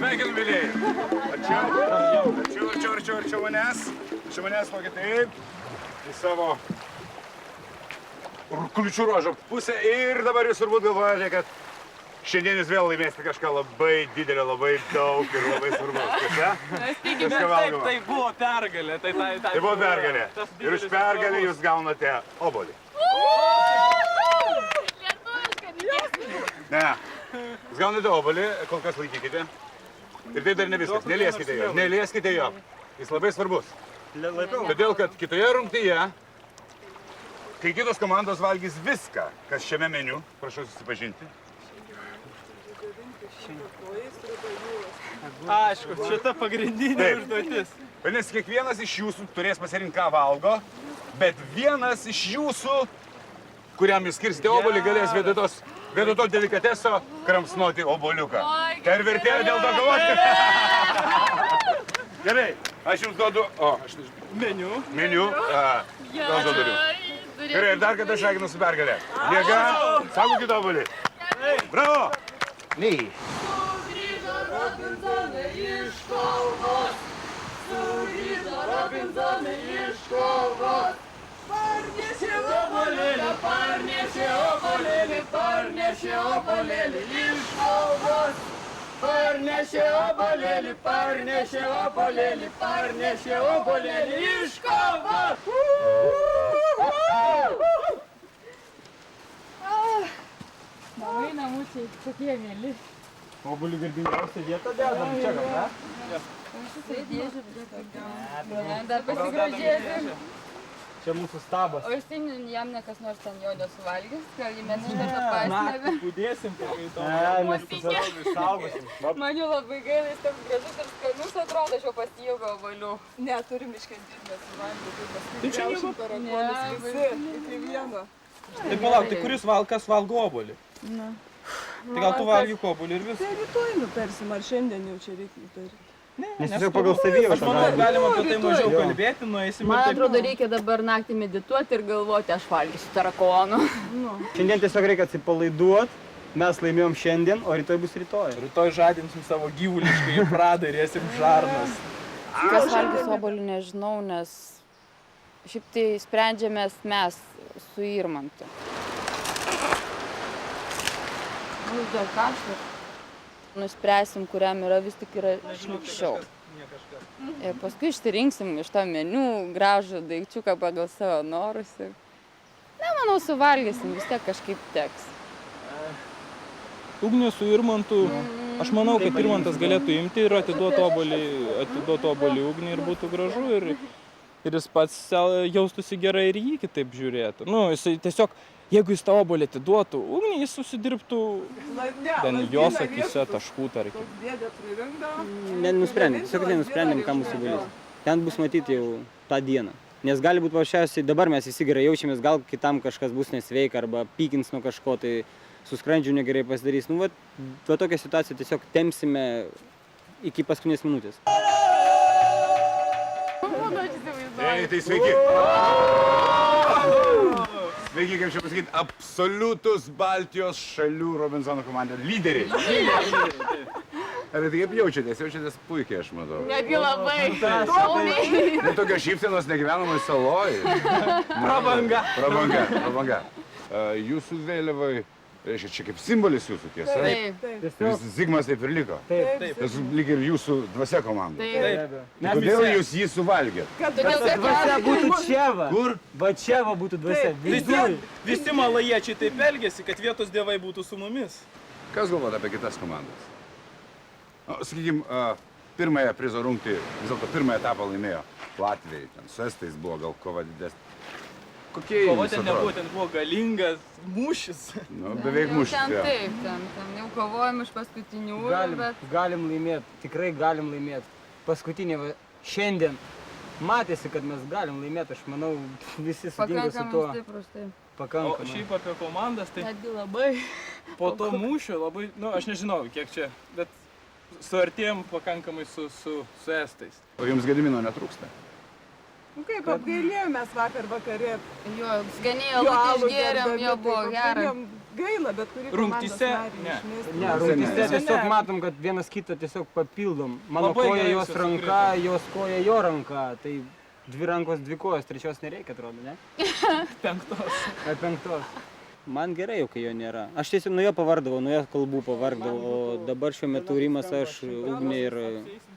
Sveikinam, mylėjai. Arčiau manęs. Čia manęs kokia taip. Į savo kliučių ruožo pusę. Ir dabar jūs turbūt galvojate, kad šiandien jūs vėl laimėsite kažką labai didelio, labai daug ir labai svarbaus. Tiesa? Taip, tai buvo pergalė. Tai buvo pergalė. Ir už pergalę jūs gaunate obuolį. Ne. Jūs gaunate obuolį, kol kas laikykite. Ir tai dar ne viskas. Nelieskite jo. Nelieskite jo. Jis labai svarbus. Todėl, kad kitoje rungtyje, kai kitos komandos valgys viską, kas šiame meniu, prašau susipažinti. Aišku, šita pagrindinė užduotis. Vadinasi, kiekvienas iš jūsų turės pasirinkti, ką valgo, bet vienas iš jūsų, kuriam jūs skirsite obuolį, galės vietoj to delikateso kramsnoti obuoliuką. Tai ir vertėjo dėl to galvoti. Gerai, aš jums duodu... Meniu. Meniu. Gal duodu. Gerai, ir dar kartą sveikinu su pergalė. Jėga, saugokite obuolį. Bravo! Nei. Sugrįžo Robinsonai iš kovos. Sugrįžo Robinsonai iš kovos. Parnešė obuolėlį, parnešė obuolėlį, parnešė obuolėlį iš kovos. Parnešė obuolėlį, parnešė obuolėlį, parnešė obuolėlį iš kovos. Namai namučiai, kokie mėly. Obuolių garbingiausia vieta dedam. Čia gal, ne? Sėdėsiu, dar pasigražėsiu. Čia mūsų stabas. O iš jam nekas nors ten jo nesuvalgys, gal jį mes iš karto pasinėvė. Pudėsim, kai to. Ne, mes tiesiog saugosim. Man jau labai gaila, jis toks gražus ir skanus atrodo, aš jau pasiilgau obuolių. Ne, turim iškentėti, mes suvalgyti. Tai čia nieko. Tarakonus visi, iki vieno. Tai palauk, tai kuris kas valgo obuolį? Na. Tai gal tu valgyk obuolį ir visą? Tai rytoj nupersim, ar šiandien jau čia reikia nuperti. Nes tiesiog pagal savijautą. Aš manau, galima apie tai mažiau kalbėti, nueisim. Man atrodo, reikia dabar naktį medituoti ir galvoti, aš valgysiu tarakonų. Šiandien tiesiog reikia atsipalaiduoti, mes laimėjom šiandien, o rytoj bus rytoj. Rytoj žadinsim savo gyvuliškai pradą ir ėsim žarnas. Kas valgys obuolių, nežinau, nes šiaip tai sprendžiamės mes su Irmantu. Dėl karšto. Nuspręsim, kuriam yra vis tik yra šlykščiau. Ir paskui išsirinksim iš to meniu gražų daikčiuką pagal savo norus. Na, manau, suvalgysim, vis tiek kažkaip teks. Ugnė su Irmantu. Aš manau, kad Irmantas galėtų imti ir atiduoti obuolį Ugnį ir būtų gražu. Ir jis pats jaustųsi gerai ir jį kitaip žiūrėtų. Nu, jis tiesiog... Jeigu jis tą obuolį atiduotų Ugnį, jis susidirbtų ten jos akyse taškų, tarkim. Nenusprendėm, tiesiog nenusprendėm, ką mūsų obuolys. Ten bus matyti jau tą dieną. Nes gali būti paprasčiausiai, dabar mes visi gerai jaučiamės, gal kitam kažkas bus nesveika arba pykins nuo kažko, tai su skrandžiu negerai pasidarys. Nu, va tokią situaciją tiesiog tempsime iki paskutinės minutės. Ei, tai sveiki. Sveiki, kaip čia pasakyti, absoliutus Baltijos šalių Robinsono komandos lyderiai. Ar tai kaip jaučiatės? Jaučiatės puikiai, aš matau. Negi labai. Ne tokios šypsenos negyvenamoj saloj. Prabanga. Prabanga. Jūsų vėliavai, reiškia, čia kaip simbolis jūsų, tiesa? Taip. Zigmas taip ir liko. Taip. Tas lyg ir jūsų dvasia komanda. Taip. Tai kodėl jūs jį suvalgėt? Todėl, kad Dvasia būtų čia va. Kur? Va čia va būtų dvasia. Visi malajiečiai taip elgėsi, kad vietos dievai būtų su mumis. Kas galvot apie kitas komandas? Sakykim, pirmąją prizo rungtį, vis dėlto pirmąją etapą laimėjo Latvijai. Su estais buvo gal kova didesnė. Kokie Kova jums ten atrodo? nebuvo, ten buvo galingas mūšis. Nu, beveik mūšis. ten taip, ten jau kovojom iš paskutinių, bet... Galim laimėti, tikrai galim laimėti. Paskutinė, šiandien matėsi, kad mes galim laimėti, aš manau, visi sutinka su tuo. stiprus, tai. O Pakankamai. šiaip apie komandas, tai Netgi labai. po to mūšio labai, nu aš nežinau kiek čia, bet suartėjom pakankamai su estais. O jums Gedimino netrūksta? Nu kaip, apgailėjom mes vakar vakarė. Jo, skaniai alų išgėrėm, jo buvo gera. Gaila, bet kurį komandos Rungtyse narį ne. išmesti. Ne, rungtyse Ne. tiesiog matom, kad vienas kitą tiesiog papildom. Mano Labai koja gerai jos viskas ranka, sukrito. jos koja jo ranka. Tai 2 rankos, 2 kojos, 3 nereikia, atrodo, ne? 5. Ar 5. Man gerai jau, kai jo nėra. Aš tiesiog nuo jo pavardavau, nuo jo kalbų pavardavau, o dabar šiuo metu Rimas, aš, Ugnė ir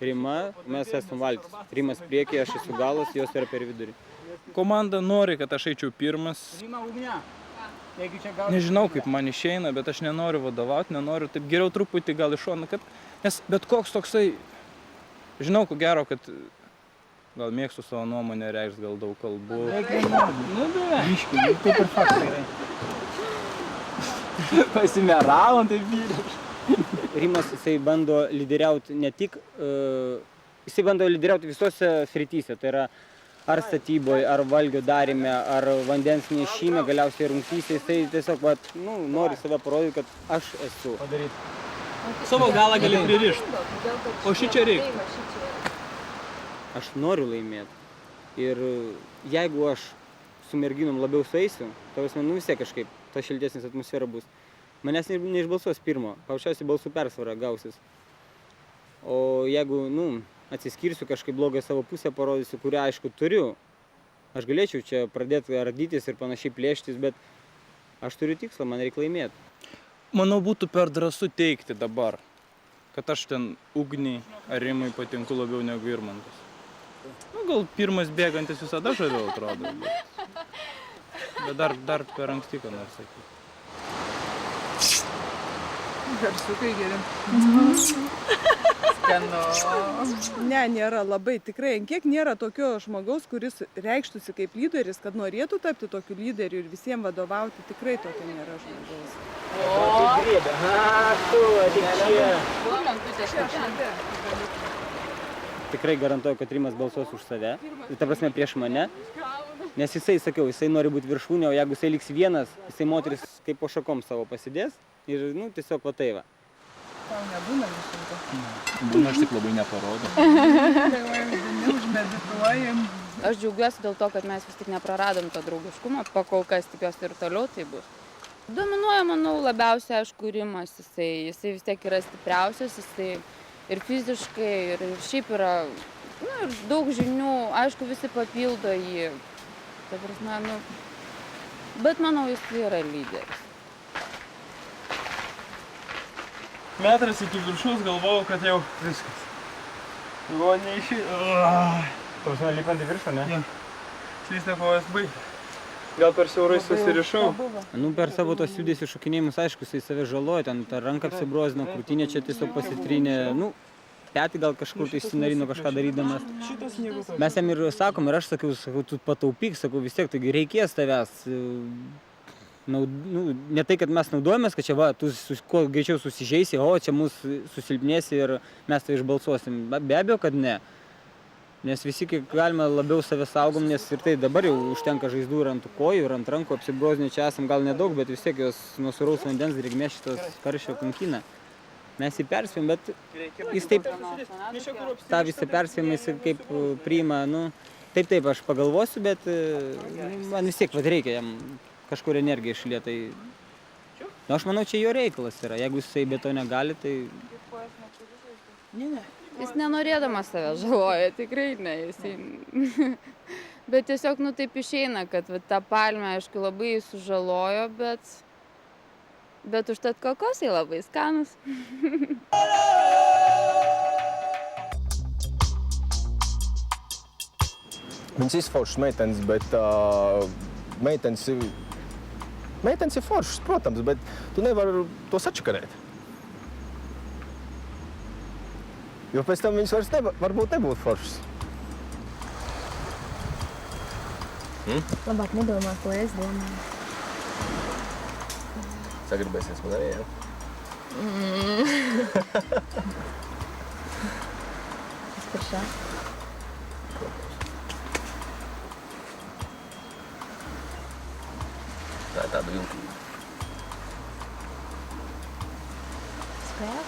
Rima, mes esam valtis. Rimas priekį, aš esu galas, jos yra per vidurį. Komanda nori, kad aš eičiau pirmas. Rima, Ugnė, jeigu čia gausi... Nežinau, kaip man išeina, bet aš nenoriu vadovauti, nenoriu taip geriau truputį gal iš šono, kad... Nes bet koks toksai... Žinau, ko gero, kad gal mėgstu savo nuomonę, reikš gal daug kalbų. Nu, biškį, kaip ir faktai gerai. Pasimeravom, tai vyriš. Rimas, jisai bando lyderiauti ne tik, jisai bando lyderiauti visose srityse, tai yra ar statyboje, ar valgio darime, ar vandens nešime, galiausiai rungtyse, jisai tiesiog nori save parodyti, kad aš esu. Savo galą gali pririšti. O šičia reikia. Aš noriu laimėti. Ir jeigu aš su merginom labiau sueisiu, tai vis tiek kažkaip ta šiltesnis atmosfera bus. Manęs neišbalsuos pirmo, paprasčiausiai balsų persvara gausis. O jeigu, atsiskirsiu, kažkaip blogą savo pusę parodysiu, kurią aišku turiu, aš galėčiau čia pradėti ardytis ir panašiai plėštis, bet aš turiu tikslą, man reikia laimėti. Manau, būtų per drąsu teigti dabar, kad aš ten Ugniai ar Rimai patinku labiau negu Irmantas. Gal pirmas bėgantis visada žaviau atrodo, bet dar per anksti, ką nors sakyti. Garsukai geri. Ne, nėra labai, tikrai. Kiek nėra tokio žmogaus, kuris reikštųsi kaip lyderis, kad norėtų tapti tokiu lyderiu ir visiems vadovauti, tikrai tokio nėra žmogaus. Tikrai garantuoju, kad Rimas balsuos už save, ta prasme prieš mane, nes jisai nori būti viršūnė, o jeigu jisai liks vienas, jisai moteris kaip po šakom savo pasidės ir, tiesiog va tai va. Tau nebūna viršūnė. Būna, aš tik labai neparodau. Neužmedituojam. Aš džiaugiuosi dėl to, kad mes vis tik nepraradom to draugiškumo, pakol kas tikiuosi ir toliau tai bus. Dominuoja, manau, labiausiai, aišku, Rimas, jisai vis tiek yra stipriausias, jisai ir fiziškai, ir šiaip yra, ir daug žinių, aišku, visi papildo jį. Ta prasme, bet manau, jis yra lyderis. Metras iki viršaus galvojau, kad jau viskas. Buvo neišėjo. Prasme, lipant į viršų, ne? Slysne pavas baig. Gal per siaurai susirišau. Per savo tos judesių šokinėjimus, aišku, jisai save žaloja, ten ta ranka apsibrozino, krūtinė čia tiesiog pasitrynė, petį gal kažkur tai išsinarino kažką darydamas. Mes jam ir sakom, ir aš sakiau, tu pataupyk, sakau, vis tiek, taigi reikės tavęs. Ne tai, kad mes naudojamės, kad čia tu kuo greičiau susižeisi, o čia mūsų susilpnėsi ir mes tai išbalsuosim. Be abejo, kad ne. Nes visi, kiek galime, labiau save saugom, nes ir tai dabar jau užtenka žaizdų ir ant kojų, ir ant rankų, apsibrozinio čia esam gal nedaug, bet vis tiek jos nuo sūraus vandens drėgmės šitos karščio kankina. Mes jį perspėjom, bet jis taip, tą visą perspėjimą jis kaip priima, taip, aš pagalvosiu, bet man vis tiek reikia jam kažkur energiją išlietai. Aš manau, čia jo reikalas yra, jeigu jisai be to negali, tai... Jis nenorėdamas save žaloja, tikrai ne. Bet tiesiog, taip išeina, kad tą palmę, aišku, labai sužalojo, bet užtat kokosai labai skanus. Viņas izforšas meitenes, bet meitenes ir foršas, protams, bet tu nevari to sačakarēt. Jo pēc tam viņas varbūt nebūtu foršas. Labāk nedomā, ko es domāju. Sagribēsies man arī, jā? Es par šā. Tādu vilku. Spēle?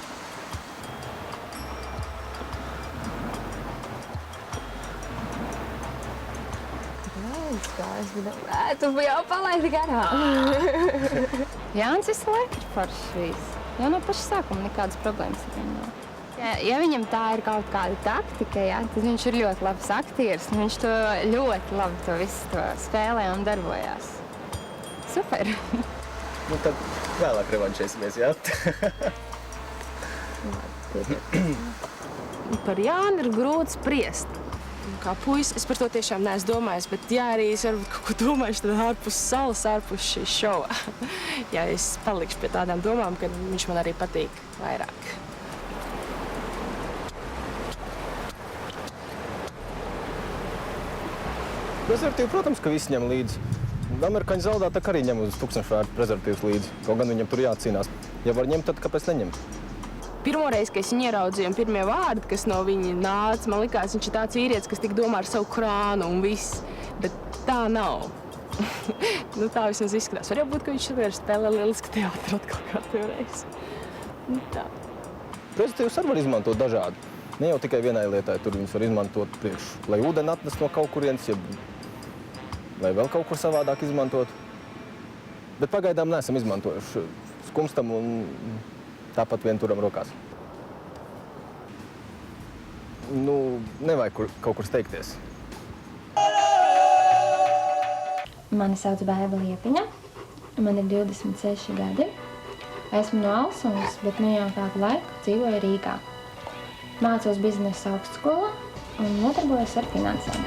Tu jau palaidi garām. Jānis visu laiku ir foršs. Jau no paša sākuma nekādas problēmas ar viņu nav. Ja viņam tā ir kaut kāda taktika, jā, tad viņš ir ļoti labs aktieris. Viņš to ļoti labi to visu to spēlē un darbojās. Super! Nu, tad vēlāk revanšēsimies, jā? Par Jāni ir grūti spriest. Kā puisis, es par to tiešām neesmu domājis, bet ja arī es varbūt kaut ko domājuši, tad ārpus salas, ārpus šī šova. Ja es palikšu pie tādām domām, ka viņš man arī patīk vairāk. Prezervatīvu, protams, ka visi ņem līdzi. Amerikāņu zaudētāk arī ņem uz tūkstošvērtu prezervatīvus līdzi. Kaut gan viņam tur jācīnās. Ja var ņemt, tad kāpēc neņemt? Pirmoreiz, kad es viņu ieraudzīju, un pirmie vārdi, kas no viņa nāca, man likās, viņš ir tāds vīrietis, kas tik domā ar savu krānu un viss. Bet tā nav. Nu, tā vismaz izskatās. Var jau būt, ka viņš šodien spēlē lieliski teātri atkal katru reizi. Nu, tā. Prezervatīvus arī var izmantot dažādi. Ne jau tikai vienai lietai, tur viņus var izmantot priekš, lai ūdeni atnes no kaut kurienes, ja lai vēl kaut kur savādāk izmantot. Bet pagaidām neesam izmantojuši skumstam un tāpat vien turam rokās. Nu, nevajag kaut kur steigties. Mani sauc Baiva Liepiņa. Man ir 26 gadi. Esmu no Alsunas, bet nu jau kādu laiku dzīvoju Rīgā. Mācos biznesa augstskolā un nodarbojos ar finansēm.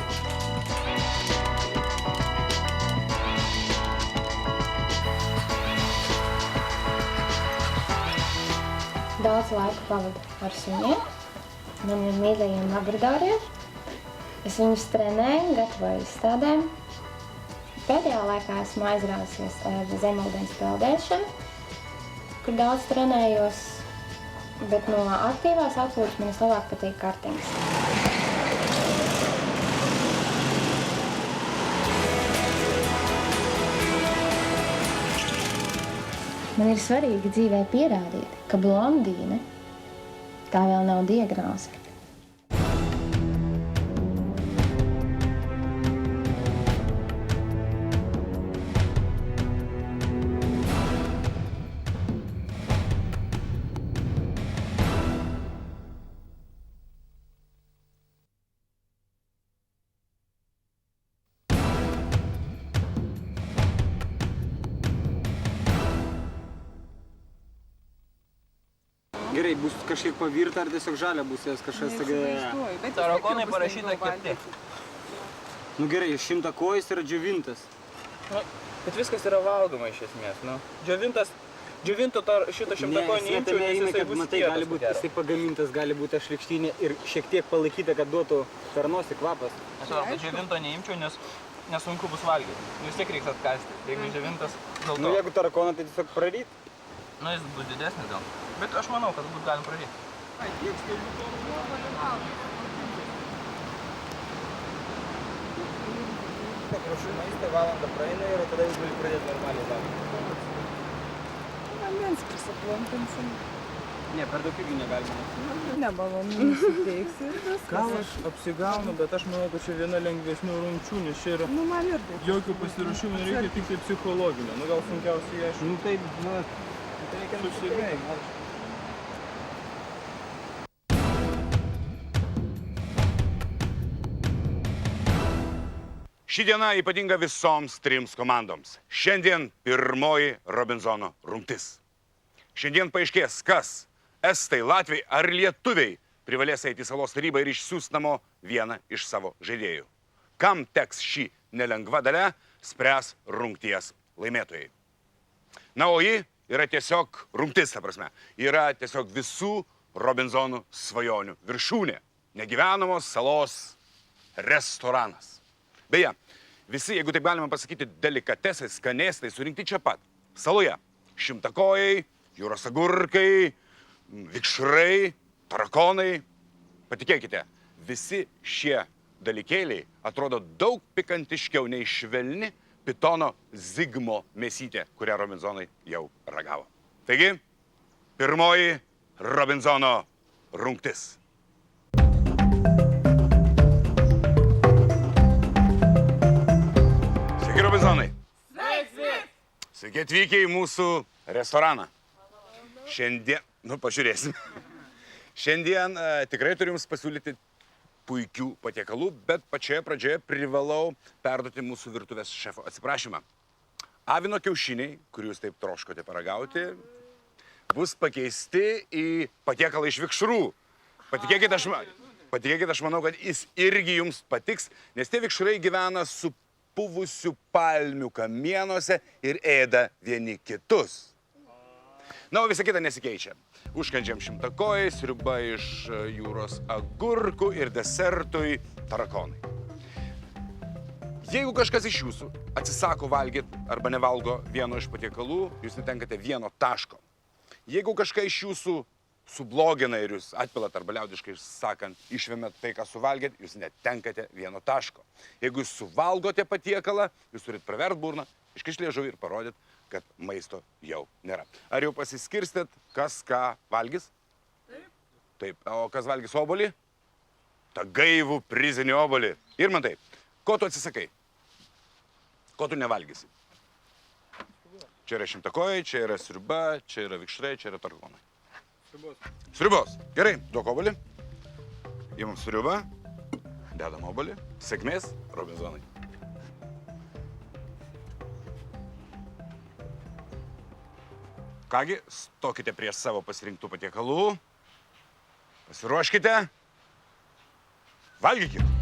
Daudz laika pavadu ar suņiem, maniem mīļajiem labradoriem. Es viņus trenēju, gatavoju izstādēm. Pēdējā laikā esmu aizrāvusies ar zemūdens peldēšanu, kur daudz trenējos, bet no aktīvās atpūtas man vislabāk patīk kartiņas. Man ir svarīgi dzīvē pierādīt, ka blondīne tā vēl nav diagnoze. Gerai, bus kažkiek pavirta ar tiesiog žalia bus, jos kažkas Tarakonai parašyta kepti. Nu gerai, 100 kojas yra džiovintas. Nu, bet viskas yra valgoma iš esmės, nu. Džiovinto šito 100 kojų neimčiau, nes jisai bus matai, gali būti jisai pagamintas, gali būti šlykštynė ir šiek tiek palaikyta, kad duotų per nosį kvapas. Aš džiovinto neimčiau, nes nesunku bus valgyti. Vis tiek reiks atkasti, jeigu džiovintas dėl to. Nu, jeigu tarakoną, tai tiesiog praryt. Nu, jis bus didesnis gal. Bet aš manau, kad būt galim pradėti. Paprašai maistą, valandą praeina ir tada jūs gali pradėti normaliai valgyti. Vandens prisiplampinsim. Ne, per daug irgi negalima. Nemalonu nusiteiksi ir viskas. Gal aš apsigaunu, bet aš manau, kad čia viena lengvesnių rungčių, nes čia yra Nu, man irgi. jokio pasiruošimo, reikia tik tai psichologinio. Nu, gal sunkiausiai aišku. Nu taip, nu, reikia Susiveikti. Ši diena ypatinga visoms trims komandoms. Šiandien pirmoji Robinzono rungtis. Šiandien paaiškės, kas estai, latviai ar lietuviai privalės eiti į salos tarybą ir išsiųs namo vieną iš savo žaidėjų. Kam teks šį nelengva dalia, spręs rungties laimėtojai. Na, o ji yra tiesiog rungtis, ta prasme. Yra tiesiog visų Robinzonų svajonių viršūnė. Negyvenamos salos restoranas. Beje, visi, jeigu taip galima pasakyti, delikatesai, skanėstai surinkti čia pat. Saloje. Šimtakojai, jūros agurkai, vikšrai, tarakonai. Patikėkite, visi šie dalykėliai atrodo daug pikantiškiau nei švelni pitono zigmo mėsytė, kurią Robinzonai jau ragavo. Taigi, pirmoji Robinzono rungtis. Sveiki, Robinzonai. Sveiki atvykę į mūsų restoraną. Šiandien, pažiūrėsim. Šiandien tikrai turim jums pasiūlyti puikių patiekalų, bet pačioje pradžioje privalau perduoti mūsų virtuvės šefo atsiprašymą. Avino kiaušiniai, kurių jūs taip troškote paragauti, bus pakeisti į patiekalą iš vikšrų. Patikėkit, aš manau, kad jis irgi jums patiks, nes tie vikšrai gyvena supuvusių palmių kamienuose ir ėda vieni kitus. Na, o visa kita nesikeičia. Užkandžiam šimtakojai, sriuba iš jūros agurkų ir desertui tarakonai. Jeigu kažkas iš jūsų atsisako valgyti arba nevalgo vieno iš patiekalų, jūs netenkate vieno taško. Jeigu kažką iš jūsų sublogina ir jūs atpilat arba liaudiškai sakant, išvemet tai, ką suvalgėt, jūs netenkate vieno taško. Jeigu jūs suvalgote patiekalą, jūs turit pravert burną, iškišt liežuvį ir parodyt, kad maisto jau nėra. Ar jau pasiskirstėt, kas ką valgys? Taip. Taip. O kas valgys obolį? Ta gaivų prizinį obolį. Irmantai, ko tu atsisakai? Ko tu nevalgysi? Čia yra šimtakojai, čia yra sriuba, čia yra vikšrai, čia yra tarakonai. Sriubos. Gerai, duok obolį. Imam sriubą, dedam obolį. Sėkmės, Robinzonai. Kągi, stokite prie savo pasirinktų patiekalų. Pasiruoškite. Valgykit.